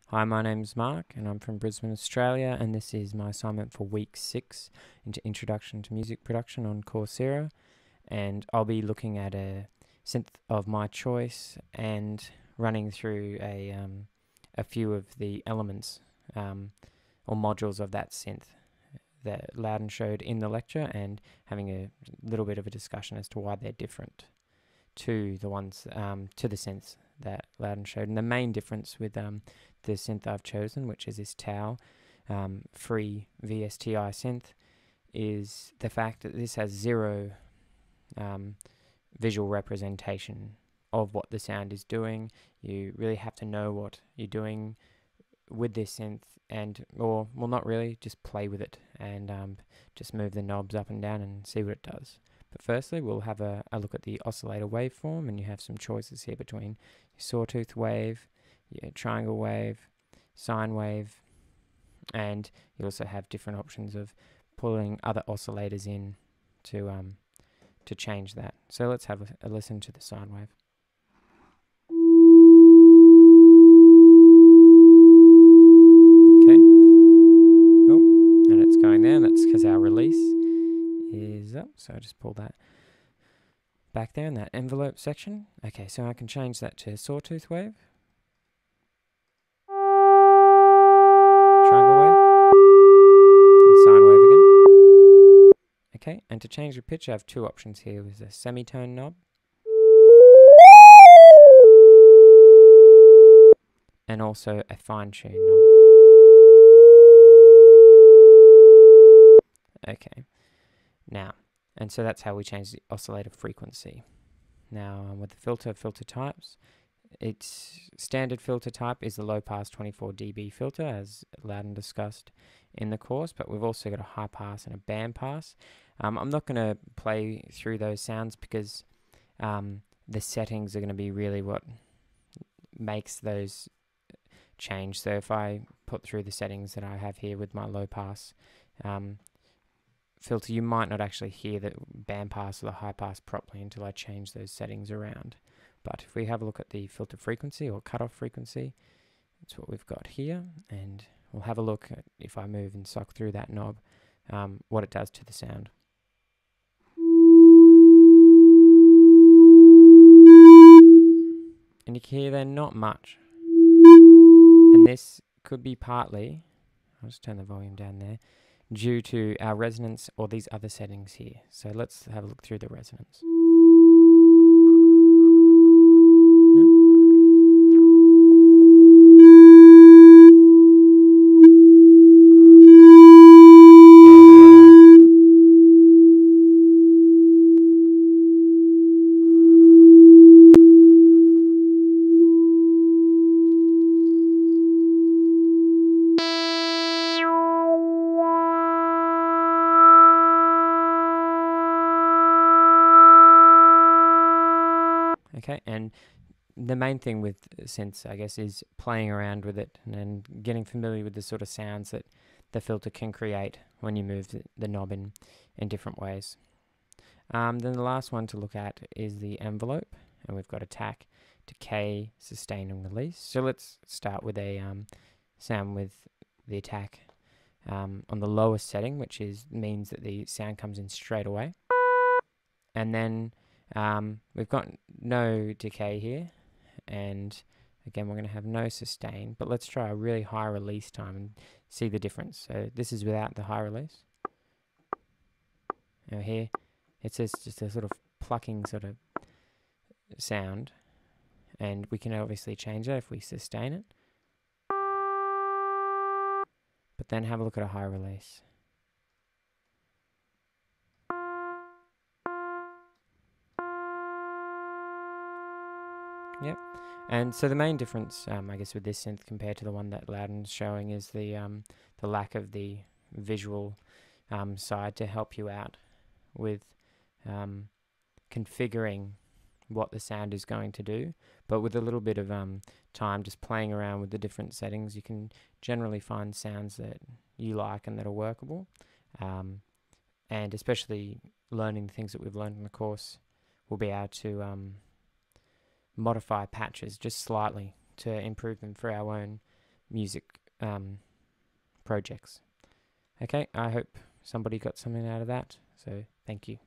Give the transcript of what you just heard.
Hi, my name's Mark and I'm from Brisbane, Australia, and this is my assignment for week 6 into Introduction to Music Production on Coursera. And I'll be looking at a synth of my choice and running through a few of the elements or modules of that synth that Loudon showed in the lecture, and having a little bit of a discussion as to why they're different to the ones to the synths that Loudon showed. And the main difference with the synth I've chosen, which is this Tau free VSTI synth, is the fact that this has zero visual representation of what the sound is doing. You really have to know what you're doing with this synth, or well, not really, just play with it and just move the knobs up and down and see what it does. But firstly, we'll have a look at the oscillator waveform, and you have some choices here between your sawtooth wave, your triangle wave, sine wave, and you also have different options of pulling other oscillators in to change that. So let's have a listen to the sine wave. Okay. Oh, and it's going there, and that's because our release is up. So I just pull that back there in that envelope section. Okay, so I can change that to sawtooth wave, triangle wave, and sine wave again. Okay, and to change the pitch, I have two options here. There's a semitone knob and also a fine tune knob. Okay, now, and so that's how we change the oscillator frequency. Now, with the filter types, its standard filter type is the low pass 24 dB filter, as Loudon discussed in the course, but we've also got a high pass and a band pass. I'm not going to play through those sounds because the settings are going to be really what makes those change. So if I put through the settings that I have here with my low pass filter, you might not actually hear the band pass or the high pass properly until I change those settings around. But if we have a look at the filter frequency or cutoff frequency, that's what we've got here, and we'll have a look at, if I move and suck through that knob, what it does to the sound. And you can hear there not much. And this could be partly, I'll just turn the volume down there, due to our resonance or these other settings here. So let's have a look through the resonance. Okay, and the main thing with synths, I guess, is playing around with it and getting familiar with the sort of sounds that the filter can create when you move the knob in different ways. Then the last one to look at is the envelope, and we've got attack, decay, sustain, and release. So let's start with a sound with the attack on the lowest setting, which means that the sound comes in straight away. And then we've got no decay here, and again we're going to have no sustain, but let's try a really high release time and see the difference. So this is without the high release. Now here it's just a sort of plucking sort of sound, and we can obviously change that if we sustain it, but then have a look at a high release. Yep, and so the main difference, I guess, with this synth compared to the one that Loudon's showing is the lack of the visual side to help you out with configuring what the sound is going to do. But with a little bit of time just playing around with the different settings, you can generally find sounds that you like and that are workable. And especially learning the things that we've learned in the course, we'll be able to modify patches just slightly to improve them for our own music projects. Okay, I hope somebody got something out of that. So thank you.